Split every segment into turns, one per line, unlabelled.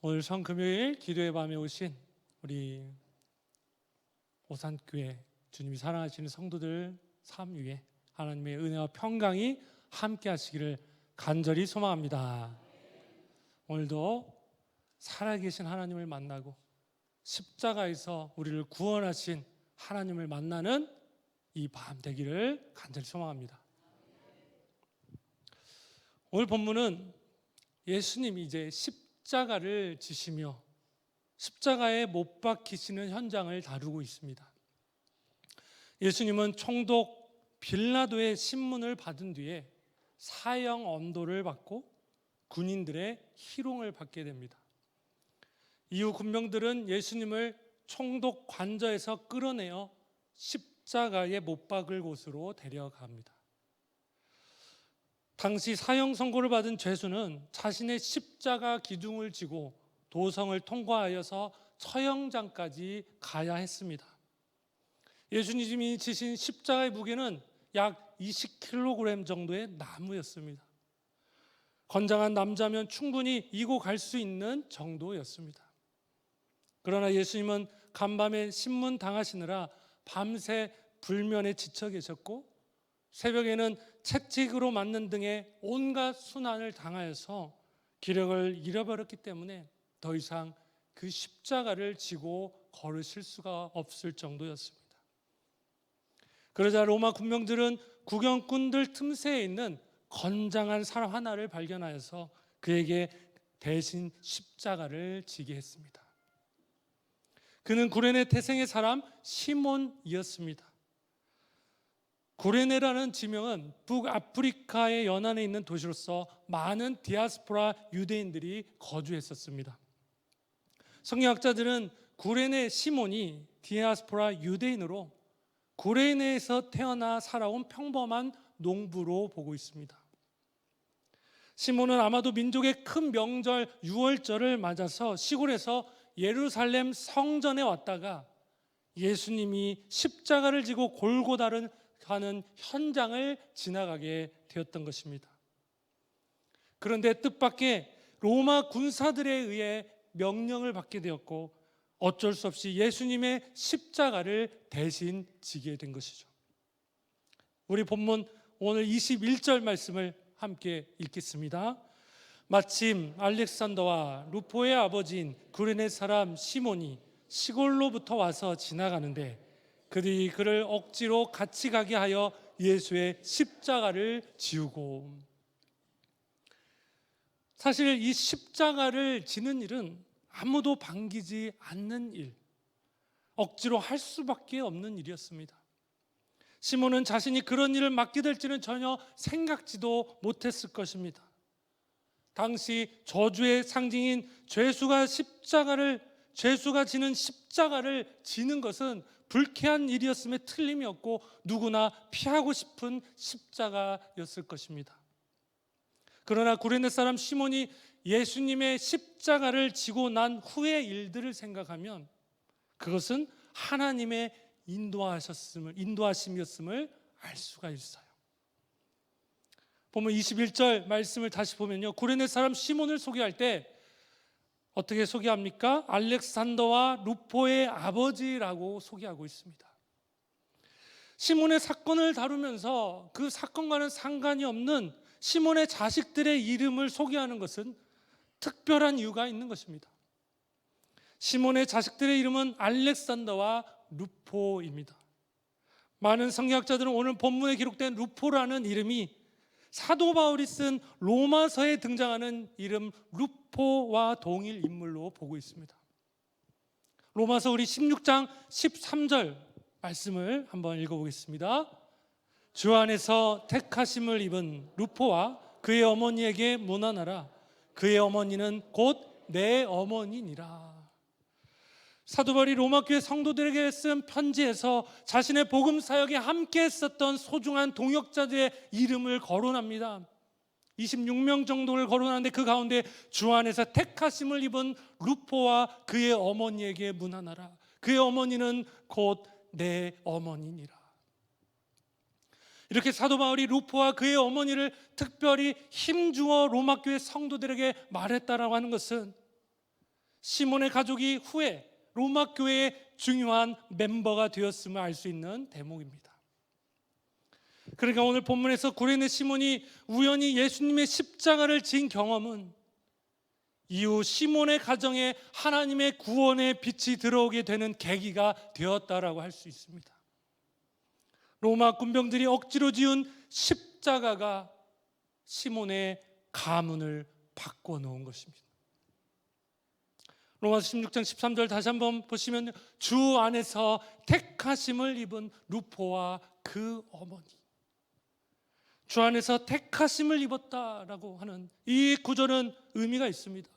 오늘 성금요일 기도의 밤에 오신 우리 오산교회 주님이 사랑하시는 성도들 삶 위에 하나님의 은혜와 평강이 함께 하시기를 간절히 소망합니다. 오늘도 살아계신 하나님을 만나고 십자가에서 우리를 구원하신 하나님을 만나는 이 밤 되기를 간절히 소망합니다. 오늘 본문은 예수님이 이제 십자가를 지시며 십자가에 못 박히시는 현장을 다루고 있습니다. 예수님은 총독 빌라도의 신문을 받은 뒤에 사형 언도를 받고 군인들의 희롱을 받게 됩니다. 이후 군병들은 예수님을 총독 관저에서 끌어내어 십자가에 못 박을 곳으로 데려갑니다. 당시 사형 선고를 받은 죄수는 자신의 십자가 기둥을 지고 도성을 통과하여서 처형장까지 가야 했습니다. 예수님이 지신 십자가의 무게는 약 20kg 정도의 나무였습니다. 건장한 남자면 충분히 이고 갈 수 있는 정도였습니다. 그러나 예수님은 간밤에 신문 당하시느라 밤새 불면에 지쳐 계셨고 새벽에는 채찍으로 맞는 등의 온갖 순환을 당하여서 기력을 잃어버렸기 때문에 더 이상 그 십자가를 지고 걸으실 수가 없을 정도였습니다. 그러자 로마 군병들은 구경꾼들 틈새에 있는 건장한 사람 하나를 발견하여서 그에게 대신 십자가를 지게 했습니다. 그는 구레네 태생의 사람 시몬이었습니다. 구레네라는 지명은 북아프리카의 연안에 있는 도시로서 많은 디아스포라 유대인들이 거주했었습니다. 성경학자들은 구레네 시몬이 디아스포라 유대인으로 구레네에서 태어나 살아온 평범한 농부로 보고 있습니다. 시몬은 아마도 민족의 큰 명절 유월절을 맞아서 시골에서 예루살렘 성전에 왔다가 예수님이 십자가를 지고 골고다를 가는 현장을 지나가게 되었던 것입니다. 그런데 뜻밖의 로마 군사들에 의해 명령을 받게 되었고 어쩔 수 없이 예수님의 십자가를 대신 지게 된 것이죠. 우리 본문 오늘 21절 말씀을 함께 읽겠습니다. 마침 알렉산더와 루포의 아버지인 구레네 사람 시몬이 시골로부터 와서 지나가는데 그들이 그를 억지로 같이 가게 하여 예수의 십자가를 지우고, 사실 이 십자가를 지는 일은 아무도 반기지 않는 일, 억지로 할 수밖에 없는 일이었습니다. 시몬은 자신이 그런 일을 맡게 될지는 전혀 생각지도 못했을 것입니다. 당시 저주의 상징인 죄수가 지는 십자가를 지는 것은 불쾌한 일이었음에 틀림이 없고 누구나 피하고 싶은 십자가였을 것입니다. 그러나 구레네 사람 시몬이 예수님의 십자가를 지고 난 후의 일들을 생각하면 그것은 하나님의 인도하심이었음을 알 수가 있어요. 보면 21절 말씀을 다시 보면요, 구레네 사람 시몬을 소개할 때 어떻게 소개합니까? 알렉산더와 루포의 아버지라고 소개하고 있습니다. 시몬의 사건을 다루면서 그 사건과는 상관이 없는 시몬의 자식들의 이름을 소개하는 것은 특별한 이유가 있는 것입니다. 시몬의 자식들의 이름은 알렉산더와 루포입니다. 많은 성경학자들은 오늘 본문에 기록된 루포라는 이름이 사도 바울이 쓴 로마서에 등장하는 이름 루포와 동일 인물로 보고 있습니다. 로마서 우리 16장 13절 말씀을 한번 읽어보겠습니다. 주 안에서 택하심을 입은 루포와 그의 어머니에게 문안하라. 그의 어머니는 곧 내 어머니니라. 사도 바울이 로마 교회 성도들에게 쓴 편지에서 자신의 복음 사역에 함께 했었던 소중한 동역자들의 이름을 거론합니다. 26명 정도를 거론하는데 그 가운데 주 안에서 택하심을 입은 루포와 그의 어머니에게 문안하라. 그의 어머니는 곧 내 어머니니라. 이렇게 사도 바울이 루포와 그의 어머니를 특별히 힘주어 로마 교회 성도들에게 말했다라고 하는 것은 시몬의 가족이 후에 로마 교회의 중요한 멤버가 되었음을 알 수 있는 대목입니다. 그러니까 오늘 본문에서 구레네 시몬이 우연히 예수님의 십자가를 진 경험은 이후 시몬의 가정에 하나님의 구원의 빛이 들어오게 되는 계기가 되었다라고 할 수 있습니다. 로마 군병들이 억지로 지은 십자가가 시몬의 가문을 바꿔놓은 것입니다. 로마서 16장 13절 다시 한번 보시면 주 안에서 택하심을 입은 루포와 그 어머니, 주 안에서 택하심을 입었다라고 하는 이 구절은 의미가 있습니다.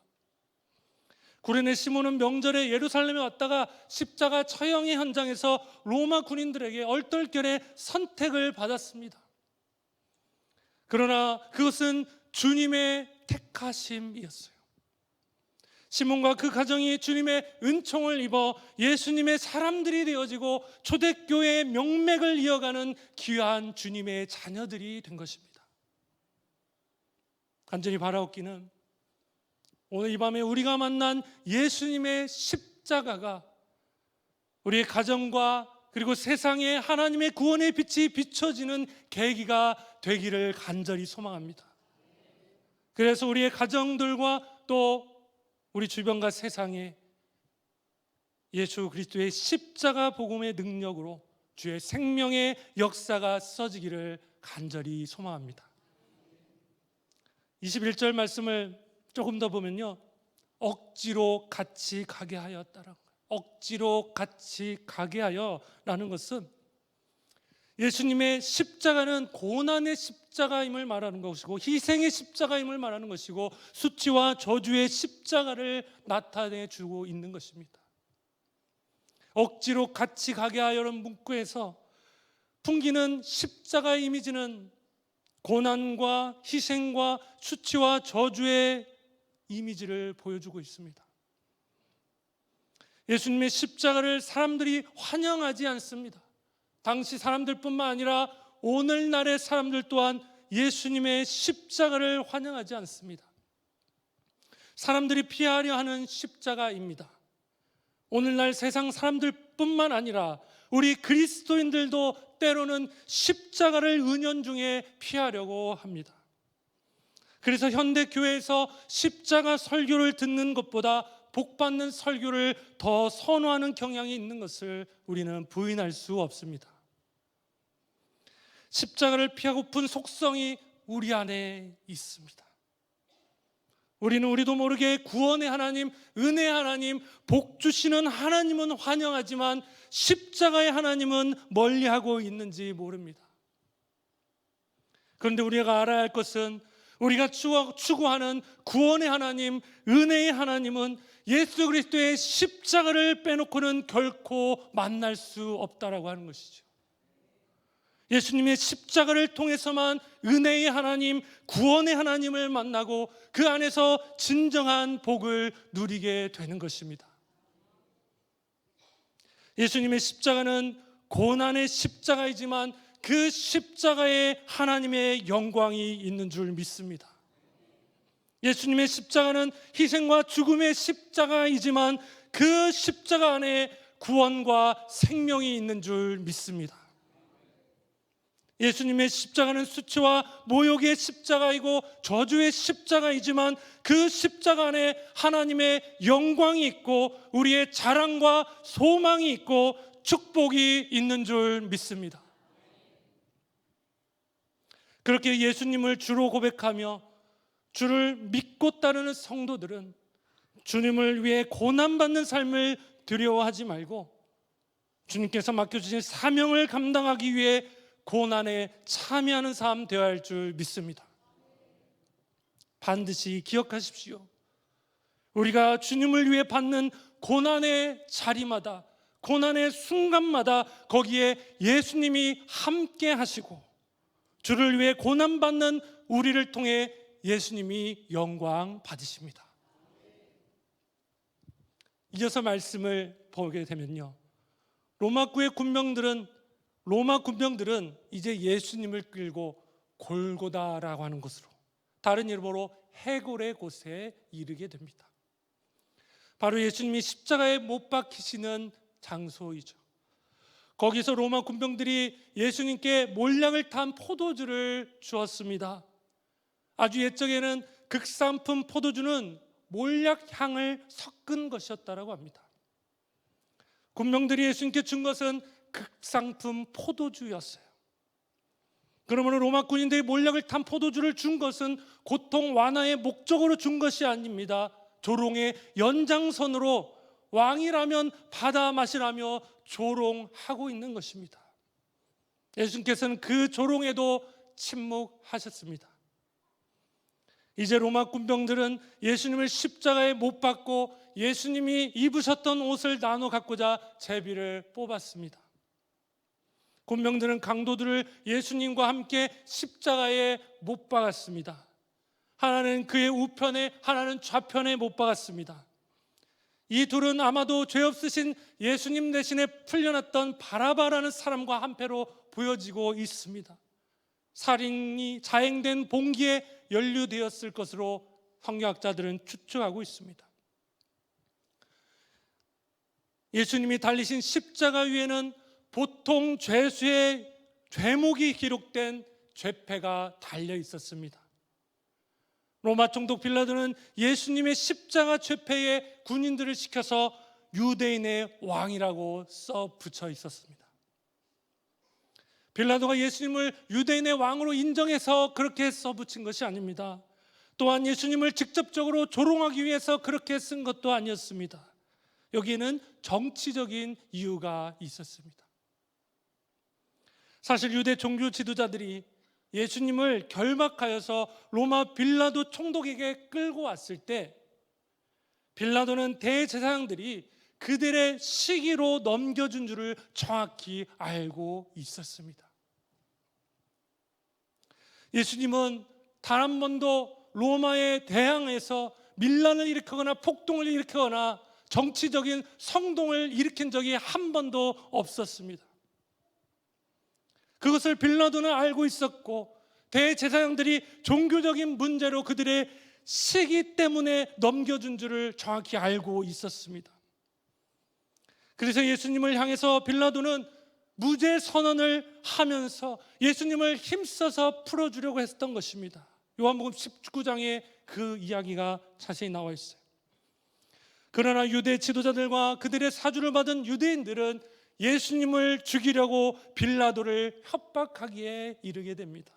구레네 시몬은 명절에 예루살렘에 왔다가 십자가 처형의 현장에서 로마 군인들에게 얼떨결에 선택을 받았습니다. 그러나 그것은 주님의 택하심이었어요. 시몬과 그 가정이 주님의 은총을 입어 예수님의 사람들이 되어지고 초대교회의 명맥을 이어가는 귀한 주님의 자녀들이 된 것입니다. 간절히 바라옵기는 오늘 이 밤에 우리가 만난 예수님의 십자가가 우리의 가정과 그리고 세상에 하나님의 구원의 빛이 비춰지는 계기가 되기를 간절히 소망합니다. 그래서 우리의 가정들과 또 우리 주변과 세상에 예수 그리스도의 십자가 복음의 능력으로 주의 생명의 역사가 써지기를 간절히 소망합니다. 21절 말씀을 조금 더 보면요, 억지로 같이 가게 하였다라는 거예요. 억지로 같이 가게 하여라는 것은 예수님의 십자가는 고난의 십자가임을 말하는 것이고 희생의 십자가임을 말하는 것이고 수치와 저주의 십자가를 나타내 주고 있는 것입니다. 억지로 같이 가게 하여는 문구에서 풍기는 십자가 이미지는 고난과 희생과 수치와 저주의 이미지를 보여주고 있습니다. 예수님의 십자가를 사람들이 환영하지 않습니다. 당시 사람들뿐만 아니라 오늘날의 사람들 또한 예수님의 십자가를 환영하지 않습니다. 사람들이 피하려 하는 십자가입니다. 오늘날 세상 사람들뿐만 아니라 우리 그리스도인들도 때로는 십자가를 은연중에 피하려고 합니다. 그래서 현대 교회에서 십자가 설교를 듣는 것보다 복받는 설교를 더 선호하는 경향이 있는 것을 우리는 부인할 수 없습니다. 십자가를 피하고픈 속성이 우리 안에 있습니다. 우리는 우리도 모르게 구원의 하나님, 은혜의 하나님, 복 주시는 하나님은 환영하지만 십자가의 하나님은 멀리하고 있는지 모릅니다. 그런데 우리가 알아야 할 것은 우리가 추구하는 구원의 하나님, 은혜의 하나님은 예수 그리스도의 십자가를 빼놓고는 결코 만날 수 없다라고 하는 것이죠. 예수님의 십자가를 통해서만 은혜의 하나님, 구원의 하나님을 만나고 그 안에서 진정한 복을 누리게 되는 것입니다. 예수님의 십자가는 고난의 십자가이지만 그 십자가에 하나님의 영광이 있는 줄 믿습니다. 예수님의 십자가는 희생과 죽음의 십자가이지만 그 십자가 안에 구원과 생명이 있는 줄 믿습니다. 예수님의 십자가는 수치와 모욕의 십자가이고 저주의 십자가이지만 그 십자가 안에 하나님의 영광이 있고 우리의 자랑과 소망이 있고 축복이 있는 줄 믿습니다. 그렇게 예수님을 주로 고백하며 주를 믿고 따르는 성도들은 주님을 위해 고난받는 삶을 두려워하지 말고 주님께서 맡겨주신 사명을 감당하기 위해 고난에 참여하는 삶 되어야 할 줄 믿습니다. 반드시 기억하십시오. 우리가 주님을 위해 받는 고난의 자리마다, 고난의 순간마다 거기에 예수님이 함께 하시고 주를 위해 고난받는 우리를 통해 예수님이 영광 받으십니다. 이어서 말씀을 보게 되면요, 로마 군병들은 이제 예수님을 끌고 골고다라고 하는 곳으로, 다른 이름으로 해골의 곳에 이르게 됩니다. 바로 예수님이 십자가에 못 박히시는 장소이죠. 거기서 로마 군병들이 예수님께 몰약을 탄 포도주를 주었습니다. 아주 옛적에는 극상품 포도주는 몰약향을 섞은 것이었다고 합니다. 군병들이 예수님께 준 것은 극상품 포도주였어요. 그러므로 로마 군인들이 몰약을 탄 포도주를 준 것은 고통 완화의 목적으로 준 것이 아닙니다. 조롱의 연장선으로 왕이라면 받아 마시라며 조롱하고 있는 것입니다. 예수님께서는 그 조롱에도 침묵하셨습니다. 이제 로마 군병들은 예수님을 십자가에 못 박고 예수님이 입으셨던 옷을 나눠 갖고자 제비를 뽑았습니다. 군병들은 강도들을 예수님과 함께 십자가에 못 박았습니다. 하나는 그의 우편에, 하나는 좌편에 못 박았습니다. 이 둘은 아마도 죄 없으신 예수님 대신에 풀려났던 바라바라는 사람과 한패로 보여지고 있습니다. 살인이 자행된 봉기에 연루되었을 것으로 성경학자들은 추측하고 있습니다. 예수님이 달리신 십자가 위에는 보통 죄수의 죄목이 기록된 죄패가 달려 있었습니다. 로마 총독 빌라도는 예수님의 십자가 죄패에 군인들을 시켜서 유대인의 왕이라고 써 붙여 있었습니다. 빌라도가 예수님을 유대인의 왕으로 인정해서 그렇게 써 붙인 것이 아닙니다. 또한 예수님을 직접적으로 조롱하기 위해서 그렇게 쓴 것도 아니었습니다. 여기에는 정치적인 이유가 있었습니다. 사실 유대 종교 지도자들이 예수님을 결박하여서 로마 빌라도 총독에게 끌고 왔을 때 빌라도는 대제사장들이 그들의 시기로 넘겨준 줄을 정확히 알고 있었습니다. 예수님은 단 한 번도 로마에 대항해서 밀란을 일으키거나 폭동을 일으키거나 정치적인 성동을 일으킨 적이 한 번도 없었습니다. 그것을 빌라도는 알고 있었고 대제사장들이 종교적인 문제로 그들의 시기 때문에 넘겨준 줄을 정확히 알고 있었습니다. 그래서 예수님을 향해서 빌라도는 무죄 선언을 하면서 예수님을 힘써서 풀어주려고 했던 것입니다. 요한복음 19장에 그 이야기가 자세히 나와 있어요. 그러나 유대 지도자들과 그들의 사주를 받은 유대인들은 예수님을 죽이려고 빌라도를 협박하기에 이르게 됩니다.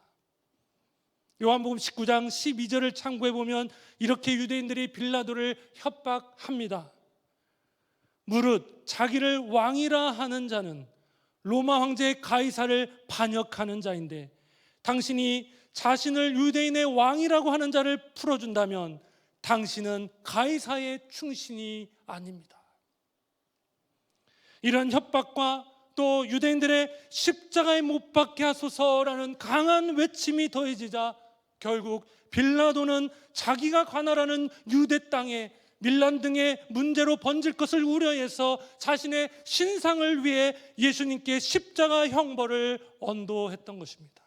요한복음 19장 12절을 참고해 보면 이렇게 유대인들이 빌라도를 협박합니다. 무릇 자기를 왕이라 하는 자는 로마 황제 가이사를 반역하는 자인데 당신이 자신을 유대인의 왕이라고 하는 자를 풀어준다면 당신은 가이사의 충신이 아닙니다. 이런 협박과 또 유대인들의 십자가에 못 박게 하소서라는 강한 외침이 더해지자 결국 빌라도는 자기가 관할하는 유대 땅에 밀란 등의 문제로 번질 것을 우려해서 자신의 신상을 위해 예수님께 십자가 형벌을 언도했던 것입니다.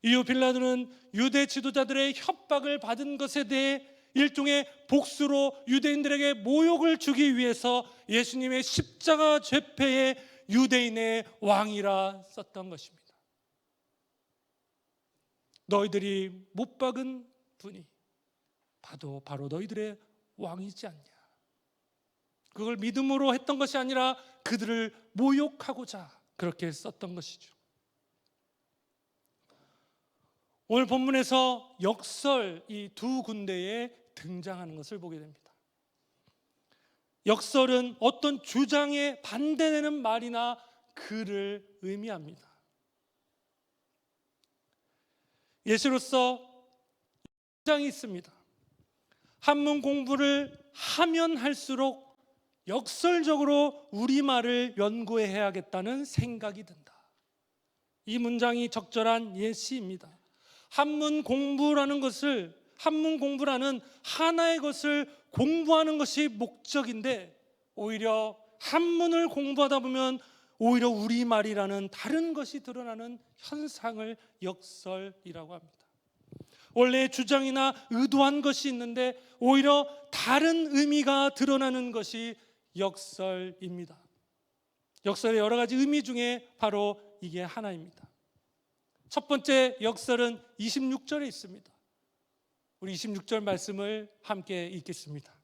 이후 빌라도는 유대 지도자들의 협박을 받은 것에 대해 일종의 복수로 유대인들에게 모욕을 주기 위해서 예수님의 십자가 죄패에 유대인의 왕이라 썼던 것입니다. 너희들이 못 박은 분이 바로 너희들의 왕이지 않냐. 그걸 믿음으로 했던 것이 아니라 그들을 모욕하고자 그렇게 썼던 것이죠. 오늘 본문에서 역설 이 두 군데에 등장하는 것을 보게 됩니다. 역설은 어떤 주장에 반대되는 말이나 글을 의미합니다. 예시로서 주장이 있습니다. 한문 공부를 하면 할수록 역설적으로 우리말을 연구해야겠다는 생각이 든다. 이 문장이 적절한 예시입니다. 한문 공부라는 하나의 것을 공부하는 것이 목적인데 오히려 한문을 공부하다 보면 오히려 우리말이라는 다른 것이 드러나는 현상을 역설이라고 합니다. 원래의 주장이나 의도한 것이 있는데 오히려 다른 의미가 드러나는 것이 역설입니다. 역설의 여러 가지 의미 중에 바로 이게 하나입니다. 첫 번째 역설은 26절에 있습니다. 우리 26절 말씀을 함께 읽겠습니다.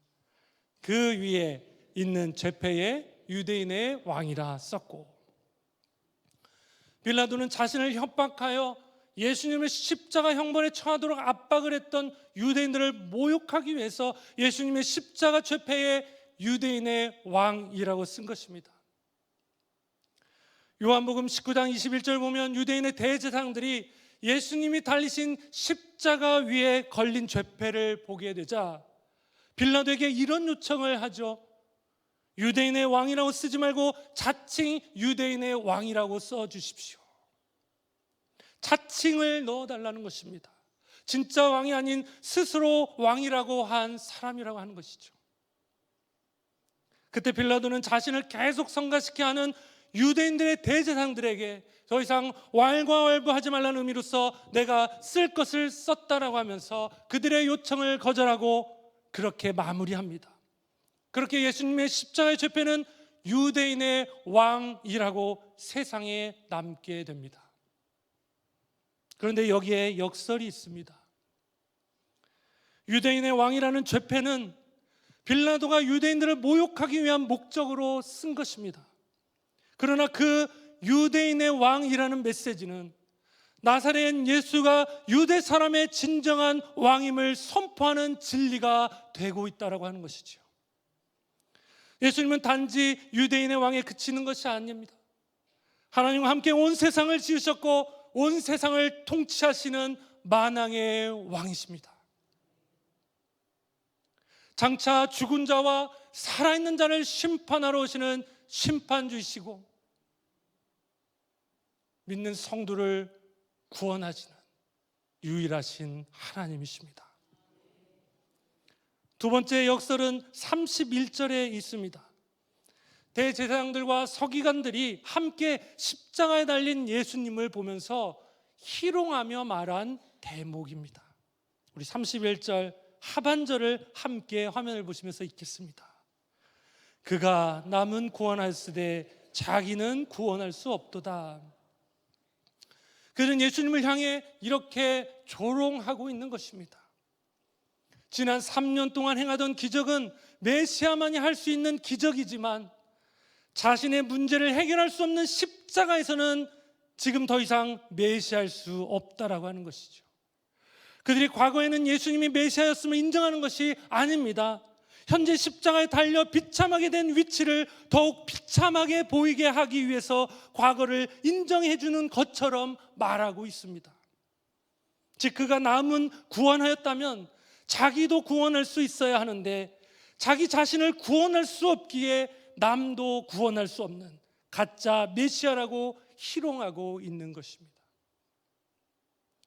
그 위에 있는 죄패에 유대인의 왕이라 썼고, 빌라도는 자신을 협박하여 예수님을 십자가 형벌에 처하도록 압박을 했던 유대인들을 모욕하기 위해서 예수님의 십자가 죄패에 유대인의 왕이라고 쓴 것입니다. 요한복음 19장 21절 보면 유대인의 대제사장들이 예수님이 달리신 십자가 위에 걸린 죄패를 보게 되자 빌라도에게 이런 요청을 하죠. 유대인의 왕이라고 쓰지 말고 자칭 유대인의 왕이라고 써주십시오. 자칭을 넣어달라는 것입니다. 진짜 왕이 아닌 스스로 왕이라고 한 사람이라고 하는 것이죠. 그때 빌라도는 자신을 계속 성가시게 하는 유대인들의 대제사장들에게 더 이상 왈가왈부하지 말라는 의미로서 내가 쓸 것을 썼다라고 하면서 그들의 요청을 거절하고 그렇게 마무리합니다. 그렇게 예수님의 십자가의 죄패는 유대인의 왕이라고 세상에 남게 됩니다. 그런데 여기에 역설이 있습니다. 유대인의 왕이라는 죄패는 빌라도가 유대인들을 모욕하기 위한 목적으로 쓴 것입니다. 그러나 그 유대인의 왕이라는 메시지는 나사렛 예수가 유대 사람의 진정한 왕임을 선포하는 진리가 되고 있다라고 하는 것이죠. 예수님은 단지 유대인의 왕에 그치는 것이 아닙니다. 하나님과 함께 온 세상을 지으셨고 온 세상을 통치하시는 만왕의 왕이십니다. 장차 죽은 자와 살아있는 자를 심판하러 오시는 심판주이시고 믿는 성도를 구원하시는 유일하신 하나님이십니다. 두 번째 역설은 31절에 있습니다. 대제사장들과 서기관들이 함께 십자가에 달린 예수님을 보면서 희롱하며 말한 대목입니다. 우리 31절 하반절을 함께 화면을 보시면서 읽겠습니다. 그가 남은 구원하였으되 자기는 구원할 수 없도다. 그들은 예수님을 향해 이렇게 조롱하고 있는 것입니다. 지난 3년 동안 행하던 기적은 메시아만이 할 수 있는 기적이지만 자신의 문제를 해결할 수 없는 십자가에서는 지금 더 이상 메시아할 수 없다라고 하는 것이죠. 그들이 과거에는 예수님이 메시아였음을 인정하는 것이 아닙니다. 현재 십자가에 달려 비참하게 된 위치를 더욱 비참하게 보이게 하기 위해서 과거를 인정해 주는 것처럼 말하고 있습니다. 즉 그가 남은 구원하였다면 자기도 구원할 수 있어야 하는데 자기 자신을 구원할 수 없기에 남도 구원할 수 없는 가짜 메시아라고 희롱하고 있는 것입니다.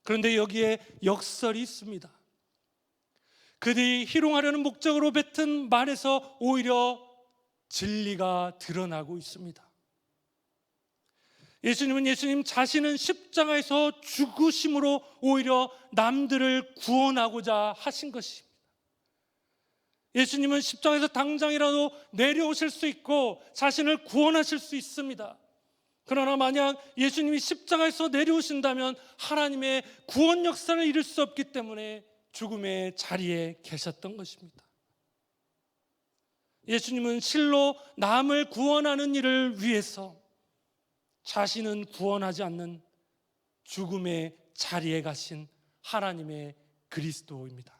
그런데 여기에 역설이 있습니다. 그들이 희롱하려는 목적으로 뱉은 말에서 오히려 진리가 드러나고 있습니다. 예수님 자신은 십자가에서 죽으심으로 오히려 남들을 구원하고자 하신 것입니다. 예수님은 십자가에서 당장이라도 내려오실 수 있고 자신을 구원하실 수 있습니다. 그러나 만약 예수님이 십자가에서 내려오신다면 하나님의 구원 역사를 이룰 수 없기 때문에 죽음의 자리에 계셨던 것입니다. 예수님은 실로 남을 구원하는 일을 위해서 자신은 구원하지 않는 죽음의 자리에 가신 하나님의 그리스도입니다.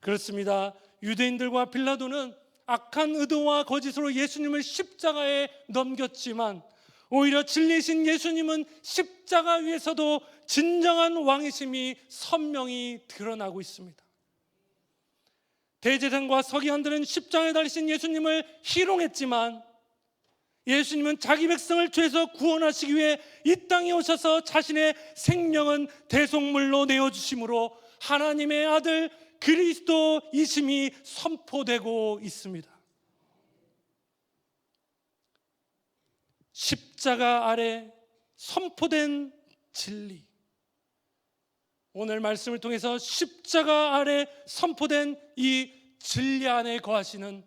그렇습니다. 유대인들과 빌라도는 악한 의도와 거짓으로 예수님을 십자가에 넘겼지만 오히려 진리신 예수님은 십자가 위에서도 진정한 왕이심이 선명히 드러나고 있습니다. 대제사장과 서기관들은 십자가에 달리신 예수님을 희롱했지만 예수님은 자기 백성을 죄에서 구원하시기 위해 이 땅에 오셔서 자신의 생명은 대속물로 내어주심으로 하나님의 아들 그리스도이심이 선포되고 있습니다. 십자가 아래 선포된 진리, 오늘 말씀을 통해서 십자가 아래 선포된 이 진리 안에 거하시는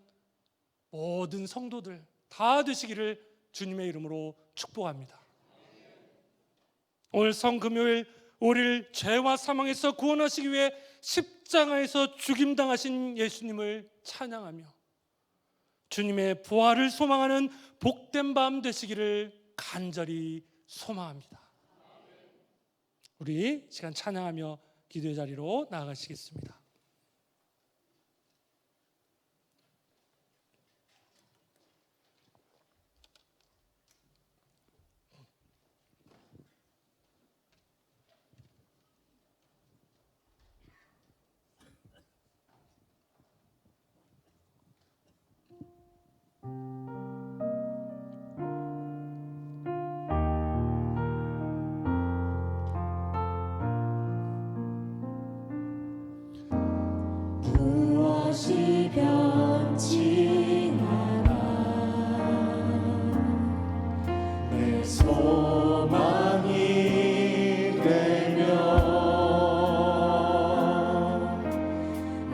모든 성도들 다 되시기를 주님의 이름으로 축복합니다. 오늘 성금요일 우리를 죄와 사망에서 구원하시기 위해 십자가에서 죽임당하신 예수님을 찬양하며 주님의 부활을 소망하는 복된 밤 되시기를 간절히 소망합니다. 우리 시간 찬양하며 기도의 자리로 나아가시겠습니다.
무엇이 변치 않아 내 소망이 되며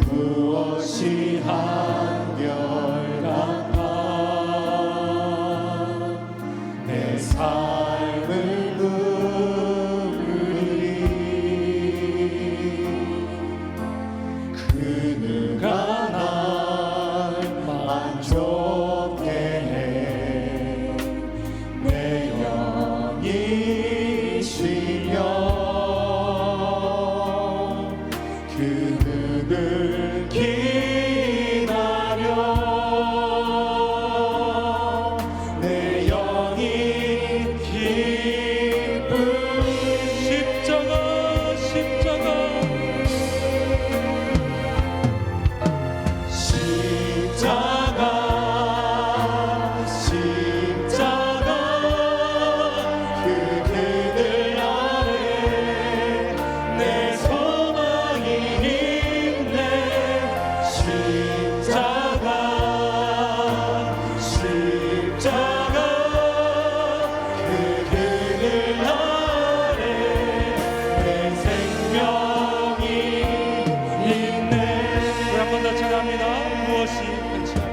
무엇이 한결같아 내 삶을 누리리 그누가 날 만족해 해 내 영이 쉬며 그누를 기다려 내 영이 기쁘리
십자가
그 그늘 아래 내 소망이 있네 십자가 그 그늘 아래 내 생명이 있네
우리 한 번 더 찬양합니다. 무엇이 변치 않아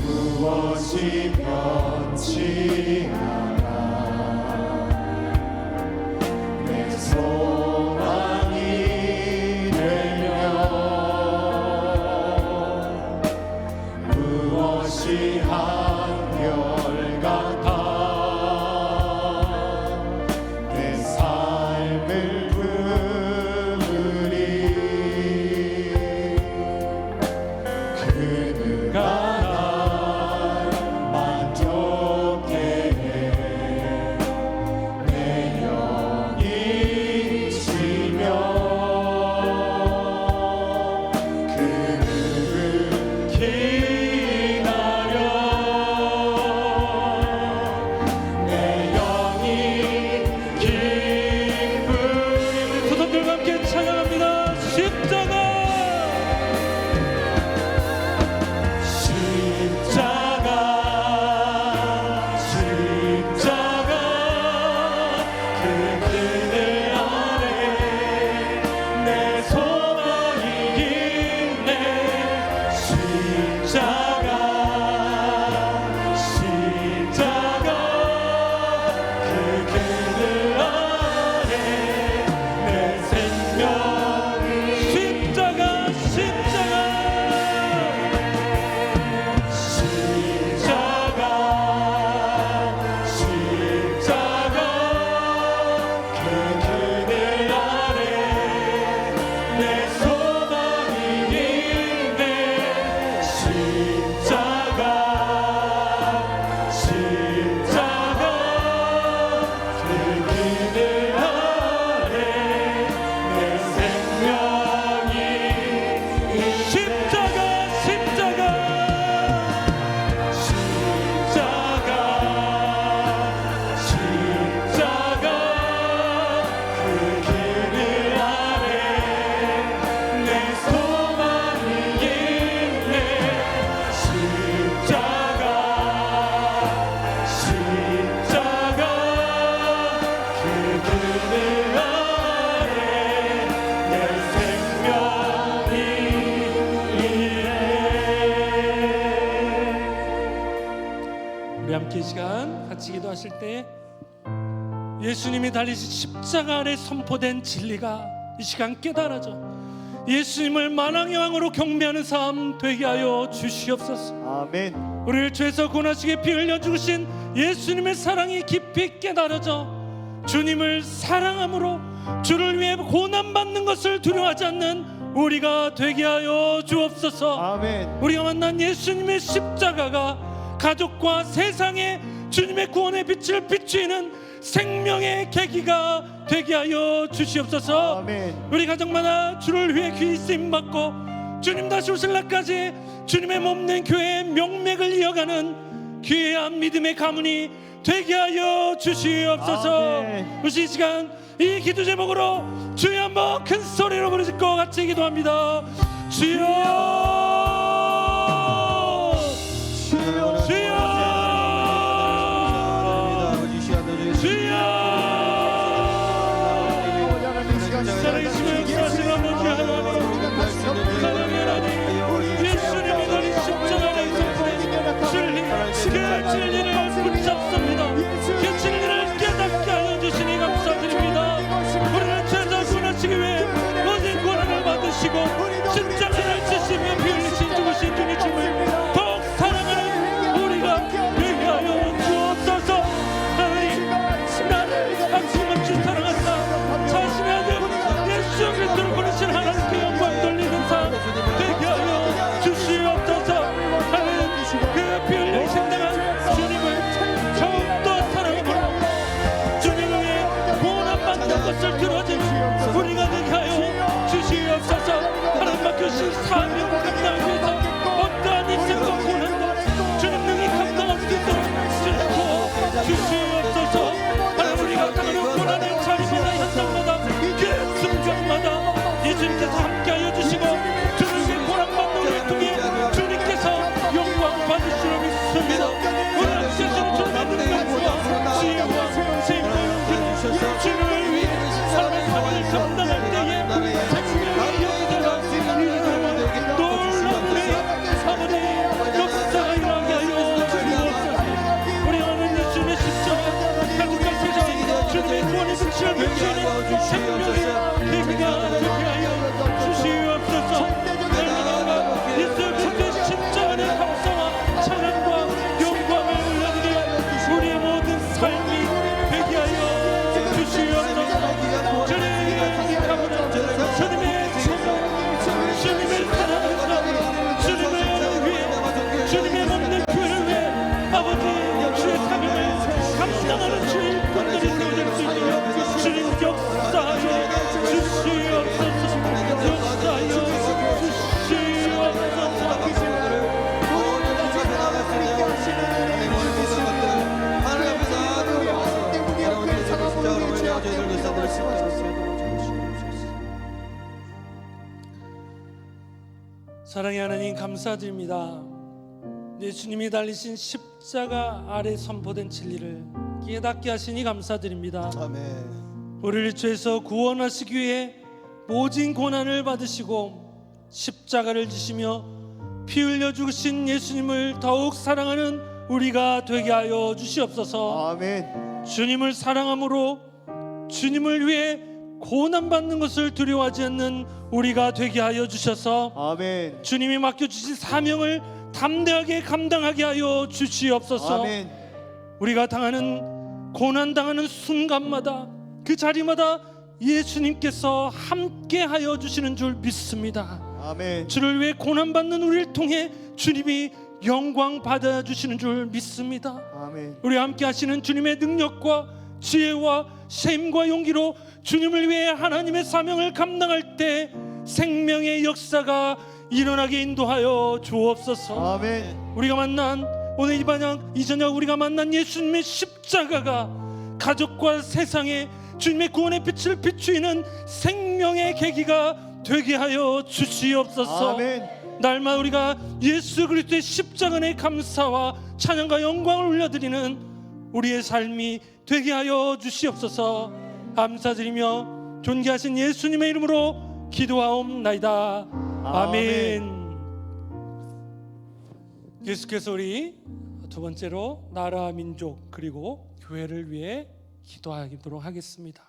무엇이 변치 않아 내 소망이 되며 무엇이 한결같아 내 삶을 부으리 그누가 날 만족해 해 내 영이 쉬며 그누를 기다려 내 영이 기쁘리
두 손들과 함께 찬양합니다. 십자가
그 그늘 아래 내 소망이 있네 십자가 그 그늘 아래 내 생명이
기도하실 때 예수님이 달리신 십자가 아래 선포된 진리가 이 시간 깨달아져 예수님을 만왕의 왕으로 경배하는 삶 되게 하여 주시옵소서.
아멘.
우리를 죄에서 구원하시게 피 흘려 죽으신 예수님의 사랑이 깊이 깨달아져 주님을 사랑함으로 주를 위해 고난받는 것을 두려워하지 않는 우리가 되게 하여 주옵소서.
아멘.
우리가 만난 예수님의 십자가가 가족과 세상에 주님의 구원의 빛을 비추이는 생명의 계기가 되게 하여 주시옵소서.
아멘.
우리 가정마다 주를 위해 귀히 쓰임받고 주님 다시 오실 날까지 주님의 몸된 교회의 명맥을 이어가는 귀한 믿음의 가문이 되게 하여 주시옵소서.
아멘.
우리 이 시간 이 기도 제목으로 주여 한번 큰 소리로 부르짖고 같이 기도합니다. 주여
주여.
주여 살아계시며 역사하시는 아버지 하나님, 사랑의 하나님, 예수님이 달린 십자가 아래에서 진리, 그 진리를 붙잡습니다. 그 진리를 깨닫게 하여 주시니 감사드립니다. 우리는 죄에서 구원하시기 위해 모든 고난을 받으시고 십자가를 지시며 피 흘리신 죽으신 주님을 더욱 사랑하는 우리가 되게 하여 주옵소서. 하나님, 나를 아낌없이 사랑하사 자신의 아들 예수 그리스도를 보내신 하나님께 영광 돌리는 삶 되게 하여 주시옵소서. 하나님, 그 피 흘려 생당한 주님을 더욱더 사랑하고 주님을 위해 고난받는 것을 들어주는 우리가 되게 하여 주시옵소서. 하나님 맡겨주신 사명 감당하기 위해서 어떠한 인생과 고난도 주님 능히 감당할 수 있도록 주시고 주시옵소서. 하나님, 우리가 당하는 고난의 자리마다 현장마다 그 순간마다 예수님께서 함께하여 주시고 주를 위해 고난받는 우리를 통해 주님께서 영광 받으시려 믿습니다. 오늘 아침에는 주님의 능력과 지혜와 생명의 용기로 주를 위해 삶의 삶을 감당할 때에 생명의 역사가 이루어지는 놀라운 우리 아버지 역사가 일어나게 하여 주옵소서. 우리 하는 예수님의 십자가 가족과 세상 주님의 구원의 빛을 비추는 생명의 계기가 되게 하여 주시옵소서. 날마다 예수 그리스도의 십자가의 감사와 찬양과 영광을 올려드려 우리의 모든 삶이 되게 하여 주시옵소서. 주님의 가문은 주님의 소망, 주님을 사랑하는 주님을 위해 주님의 몸된 교회를 위해 아버지 주의 사명을 감당하는 주의 일꾼들이 되어질 수 있도록 주님 역사하여 주시옵소서. 역사하여 사랑의 하나님, 감사드립니다. 예수님이 달리신 십자가 아래 선포된 진리를 깨닫게 하시니 감사드립니다.
아멘.
우리를 죄에서 구원하시기 위해 모진 고난을 받으시고 십자가를 지시며 피 흘려 죽으신 예수님을 더욱 사랑하는 우리가 되게 하여 주시옵소서.
아멘.
주님을 사랑함으로 주님을 위해 고난받는 것을 두려워하지 않는 우리가 되게 하여 주셔서
아멘.
주님이 맡겨주신 사명을 담대하게 감당하게 하여 주시옵소서.
아멘.
우리가 당하는 고난당하는 순간마다 그 자리마다 예수님께서 함께하여 주시는 줄 믿습니다.
아멘.
주를 위해 고난받는 우리를 통해 주님이 영광 받아주시는 줄 믿습니다.
아멘.
우리 함께 하시는 주님의 능력과 지혜와 셈과 용기로 주님을 위해 하나님의 사명을 감당할 때 생명의 역사가 일어나게 인도하여 주옵소서.
아멘.
우리가 만난 오늘 이 저녁 우리가 만난 예수님의 십자가가 가족과 세상에 주님의 구원의 빛을 비추이는 생명의 계기가 되게 하여 주시옵소서.
아멘.
날마다 우리가 예수 그리스도의 십자가의 감사와 찬양과 영광을 올려드리는 우리의 삶이 되게 하여 주시옵소서. 감사드리며 존귀하신 예수님의 이름으로 기도하옵나이다. 아멘. 계속해서 우리 두 번째로 나라 민족 그리고 교회를 위해 기도하도록 하겠습니다.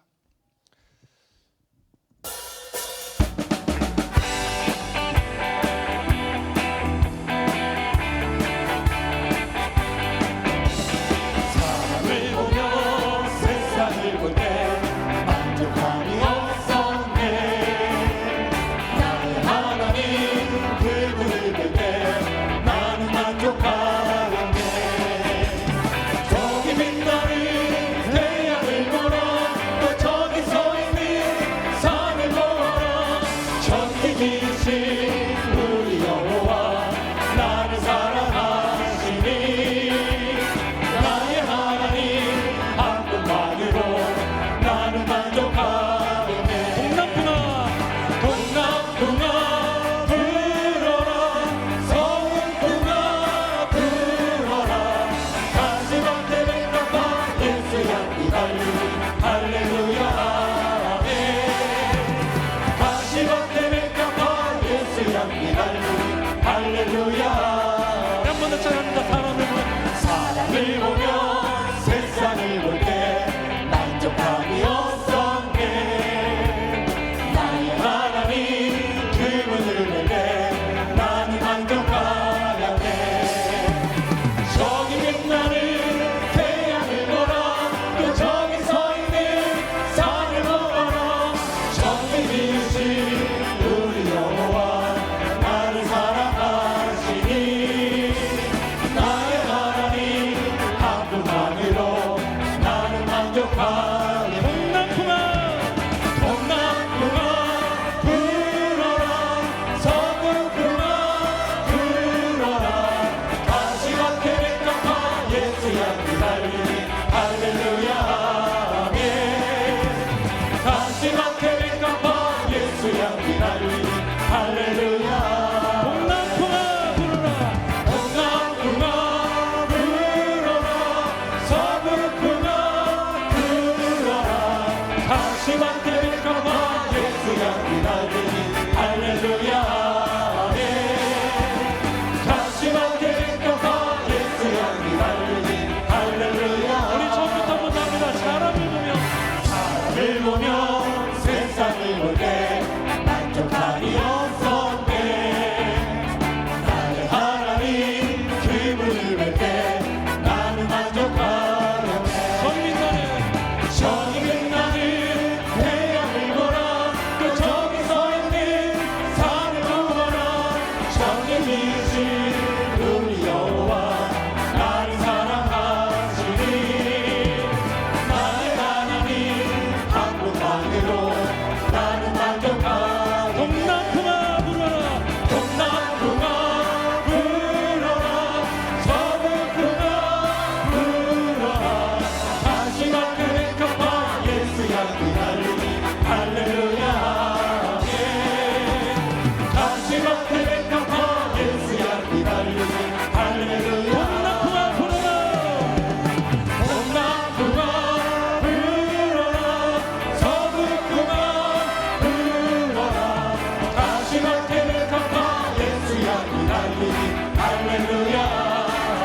사람을 보며 세상을 볼 때 만족함이 없었네. 나의 하나님 그분을 볼 때 나는 만족하였네. 저기 빛나는 태양을 보라, 또 저기 서 있는 산을 보라. 전능이신 우리 여호와 나를 사랑하시니 나의 하나님 한 분만으로 나는 만족하겠네. 동남풍아 불어라, 서울풍아 불어라. 가시밭에 백합화 예수 향기 달리니 할렐루야 아멘. 가시밭에 백합화 예수 향기 달리니 할렐루야.
한 번 더 찬양합니다.
사람을 보며 세상을 볼 때 만족함이 없었네. 나의 하나님 그분을 볼 때 나는 만족하였네. 저기 빛나는 태양을 보라, 또 저기 서 있는 산을 보라. 전능이신 우리 여호와 나를 사랑하시니 나의 하나님 한 분만으로 나는 만족하네. 동남풍아 불어라, 서북풍아 불어라. 가시밭에 백합화 예수 향기 달리니 할렐루야 아멘. 가시밭에 백합화 예수 향기 달리니 할렐루야. 동남풍아 불어라, 서북풍아 불어라. 가시밭에 백합화 예수 향기 달리니 할렐루야 아멘. 가시밭에 백합화 예수 향기 달리니 할렐루야.
우리 처음부터 한번 합니다. 사람을 보며
세상을 볼 때 만족함이 없었네. 나의 하나님 그분을 볼 때 나는 만족하였네. 저기 빛나는 태양을 보라, 또 저기 서 있는 산을 보라. 전능이신 우리 여호와 나를 사랑하시니 나의 하나님 한 분만으로 나는 만족하네.
동남풍아 불어라,
동남풍아 불어라, 서북풍아 불어라. 가시밭에 백합화 예수 향기 달리니 할렐루야 아멘. 가시밭에 백합화 예수 향기 달리니 할렐루야.
동남풍아 불어라.
동남풍아 불어라, 서북풍아 불어라. 가시밭에 백합화 예수 향기 달리니 할렐루야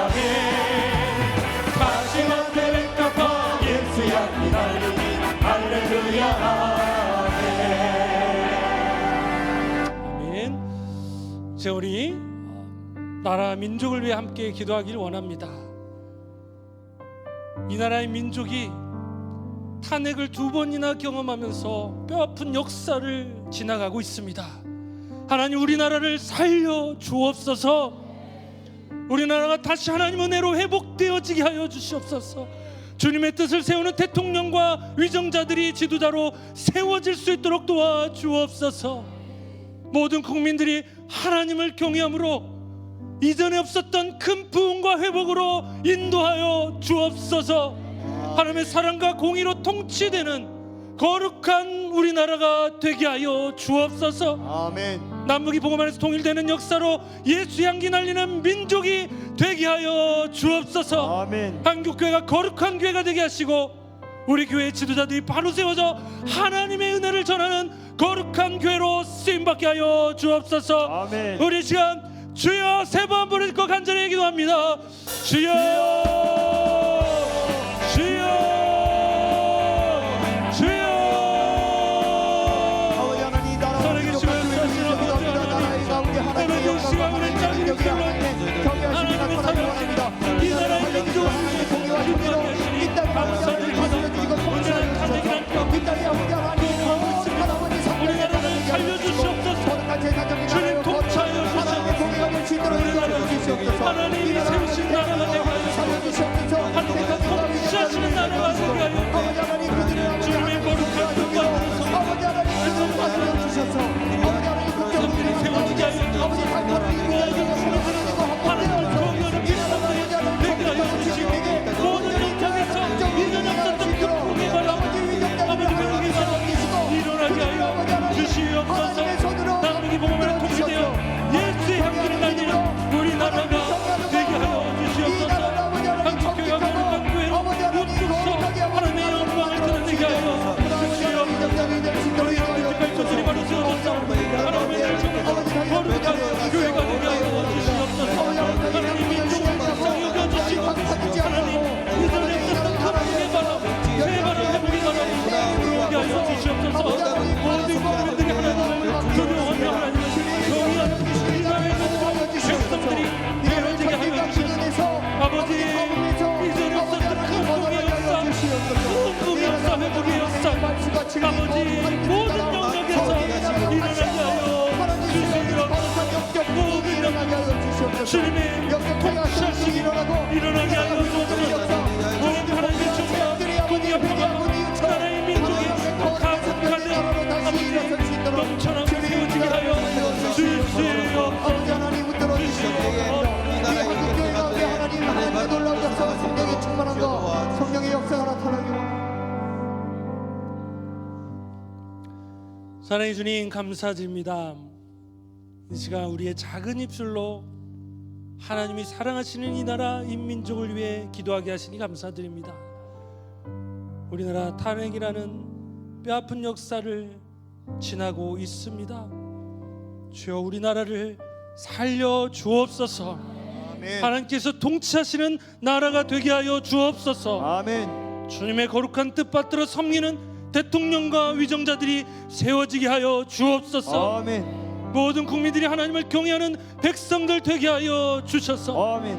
아멘. 가시밭에 백합화 예수 향기 달리니 할렐루야 아멘.
아멘. 이제 우리 나라 민족을 위해 함께 기도하기를 원합니다. 이 나라의 민족이 탄핵을 2번이나 경험하면서 뼈아픈 역사를 지나가고 있습니다. 하나님, 우리나라를 살려 주옵소서. 우리나라가 다시 하나님의 은혜로 회복되어지게 하여 주시옵소서. 주님의 뜻을 세우는 대통령과 위정자들이 지도자로 세워질 수 있도록 도와주옵소서. 모든 국민들이 하나님을 경외함으로 이전에 없었던 큰 부흥과 회복으로 인도하여 주옵소서. 하나님의 사랑과 공의로 통치되는 거룩한 우리나라가 되게 하여 주옵소서.
아멘.
남북이 복음 안에서 통일되는 역사로 예수 향기 날리는 민족이 되게 하여 주옵소서.
아멘.
한국교회가 거룩한 교회가 되게 하시고 우리 교회 지도자들이 바로 세워져 하나님의 은혜를 전하는 거룩한 교회로 쓰임받게 하여 주옵소서.
아멘.
우리 시간 주여 3번 부르짖고 간절히 기도합니다. 주여, 주여, 하나님이 세우신 나라가 되게 하여 주시옵소서. 하나님께서 통치하시는 나라가 되게 하여 주시옵소서. 주님의 거룩한 뜻과
하나님 주셔서
백성들이 세워지게 하여 주시옵소서. 하나님을 경외하는 백성들이 되게 하여 주시고 모든 영역에서 이전에 없었던 극복의 바람 아버지의 은혜의 바람 일어나게 하여 주시옵소서. 남북이 복음으로 통일되어 예수의 향기를 날리는 우리나라가 되게 하여 주시옵소서. 한국교회가 거룩한 교회로 우뚝서 하나님의 영광을 드러내게 하여 주시옵소서. 우리 영국의 것들이 바로 세워졌어. 하나님의 날정에서 거룩한 교회가 되게 하여 주시옵소서. 하나님 민족을 불쌍히 여겨주시고 하나님 이전에 있었던 극복의 바람 새 바람 회복의 바람 들어오게 하여 주시옵소서. 모든 국민들이 하나님을 두려워하며 하나님을 경외하는 이 나라의 모든 백성들이 되어지게 하여 주시옵소서. 아버지 이전에 없었던 극복의 역사 극복의 역사 회복의 역사 아버지 모든 영역에서 일어나게 하여 주시옵소서. 모든 영역 주님의 통치하시기 일어나게 하여 주옵소서. 모든 하나님의 정과 공의와 평화 나라의 민족이 가득하는 아버지 넘쳐나고 세워지게 하여 주시옵소서.
하나님의 놀라운 역사가 성령이 충만한 것 성령의 역사가 나타나기 원합니다.
사랑의 주님 감사드립니다. 이 시간 우리의 작은 입술로 하나님이 사랑하시는 이 나라 인민족을 위해 기도하게 하시니 감사드립니다. 우리나라 탄핵이라는 뼈아픈 역사를 지나고 있습니다. 주여 우리나라를 살려 주옵소서.
아멘.
하나님께서 통치하시는 나라가 되게 하여 주옵소서.
아멘.
주님의 거룩한 뜻 받들어 섬기는 대통령과 위정자들이 세워지게 하여 주옵소서.
아멘.
모든 국민들이 하나님을 경외하는 백성들 되게 하여 주셔서
아멘.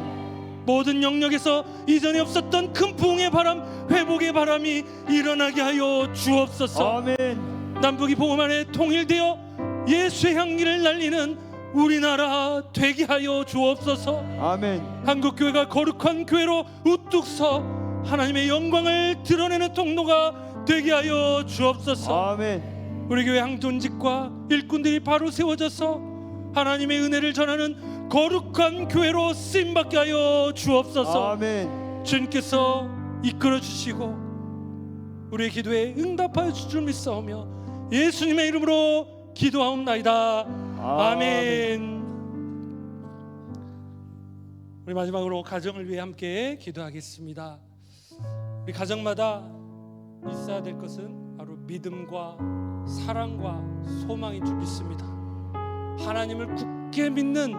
모든 영역에서 이전에 없었던 큰 부흥의 바람 회복의 바람이 일어나게 하여 주옵소서.
아멘.
남북이 복음 안에 통일되어 예수의 향기를 날리는 우리나라 되게 하여 주옵소서.
아멘.
한국교회가 거룩한 교회로 우뚝 서 하나님의 영광을 드러내는 통로가 되게 하여 주옵소서.
아멘.
우리 교회 항존직과 일꾼들이 바로 세워져서 하나님의 은혜를 전하는 거룩한 교회로 쓰임받게 하여 주옵소서.
아멘.
주님께서 이끌어 주시고 우리의 기도에 응답하여 주실 줄 믿사오며 예수님의 이름으로 기도하옵나이다. 아멘. 우리 마지막으로 가정을 위해 함께 기도하겠습니다. 우리 가정마다 있어야 될 것은 바로 믿음과 사랑과 소망인 줄 믿습니다. 하나님을 굳게 믿는,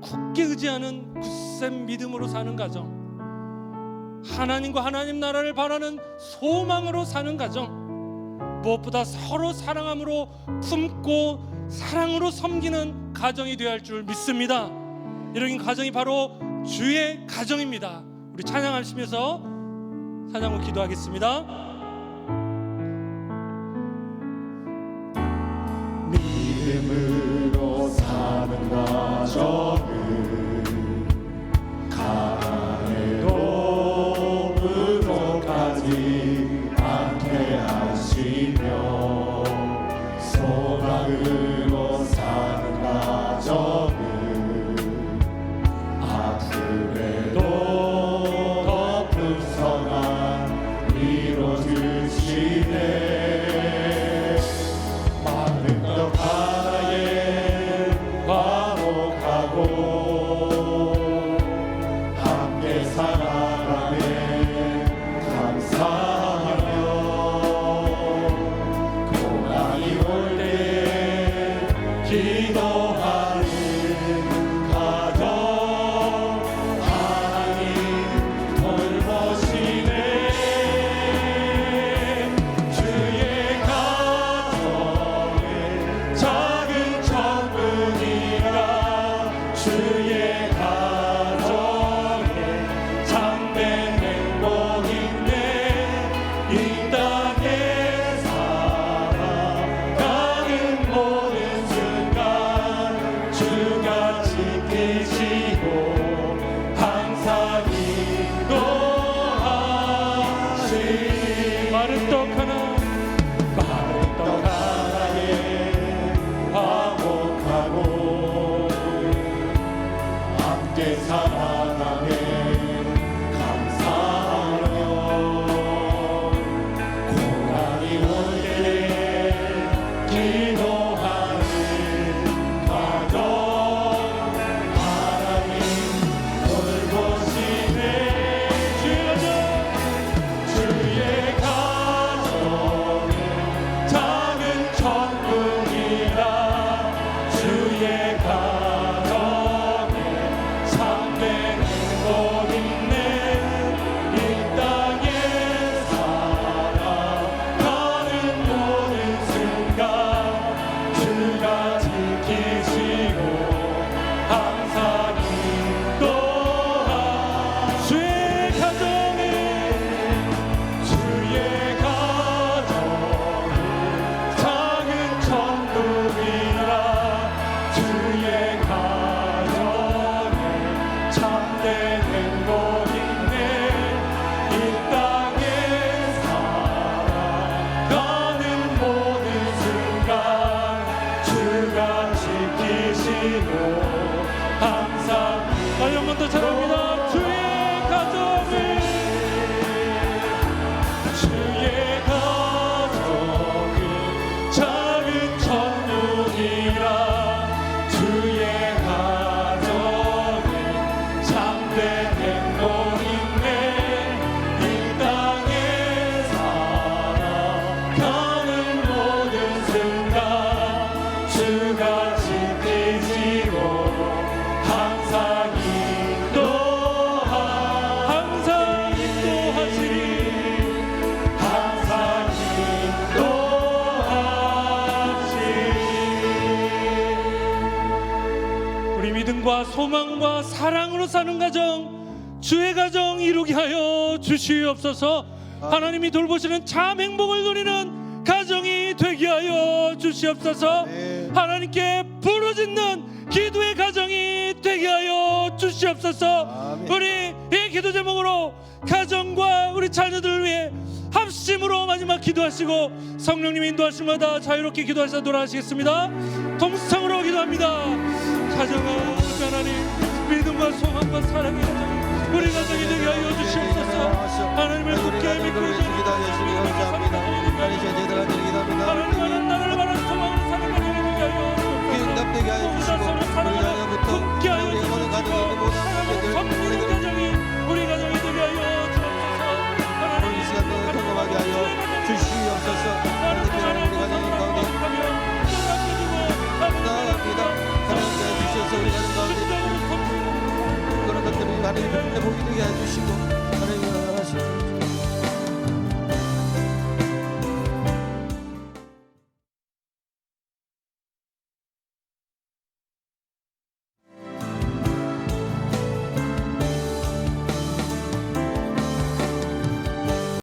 굳게 의지하는 굳센 믿음으로 사는 가정, 하나님과 하나님 나라를 바라는 소망으로 사는 가정, 무엇보다 서로 사랑함으로 품고 사랑으로 섬기는 가정이 되어야 할 줄 믿습니다. 이런 가정이 바로 주의 가정입니다. 우리 찬양하시면서 찬양으로 기도하겠습니다.
믿음으로 사는 가정은 가난해도 부족하지 않게 하시며 소망으로 사는 가정은 아픔에도 더 풍성한 위로 주시네. 하나에 화목하고 함께 살아가네 감사하며 고난이 올 때 기도하는 가정 하나님 돌보시네. 주의 작은 천국이라 주의 가정에 참된 행복 있네. 이 땅에 살아가는 모든 순간 항상
다시 한 번 더 찬양합니다. 주의 가정을
주의 가정은 작은 천국이라 주의 가정은 참된 행복인데 이 땅에 살아가는 모든 순간 주가 지키시고 항상 인도하시리 항상 인도하시리
우리 믿음과 소망과 사랑으로 사는 가정, 주의 가정 이루게 하여 주시옵소서. 하나님이 돌보시는 참 행복을 누리는 가정이 되게 하여 주시옵소서.
아멘.
하나님께 부르짖는 기도의 가정이 되게 하여 주시옵소서.
아멘.
우리 이 기도 제목으로 가정과 우리 자녀들을 위해 합심으로 마지막 기도하시고 성령님 인도하심마다 자유롭게 기도하시다 돌아가시겠습니다. 동수창으로 기도합니다. 가정하오시 하나님, 믿음과 소망과 사랑의 가정 우리 가정이 되게 하여 주시옵소서. 하나님을 굳게 믿고
기도하시니 감사합니다. 하나님 제대로 기도합니다.
하나님과는 나를 바라 소망을 사는 가정이 되게 하여
응답되게 하여 주시고 우리 자녀부터
굳게 하여
우리 모든 가정에 있는 모든
주시옵소서.
형제들
섬기는 가정이 우리 가정이 되게 하여 주옵소서.
오늘 이 시간도 통감하게 하여 주시옵소서. 하나님께서 우리 가정 가운데 나아갑니다. 하나님께서 주셔서 우리 가정 가운데 그런 것들을 하나님 보게 되게 해주시고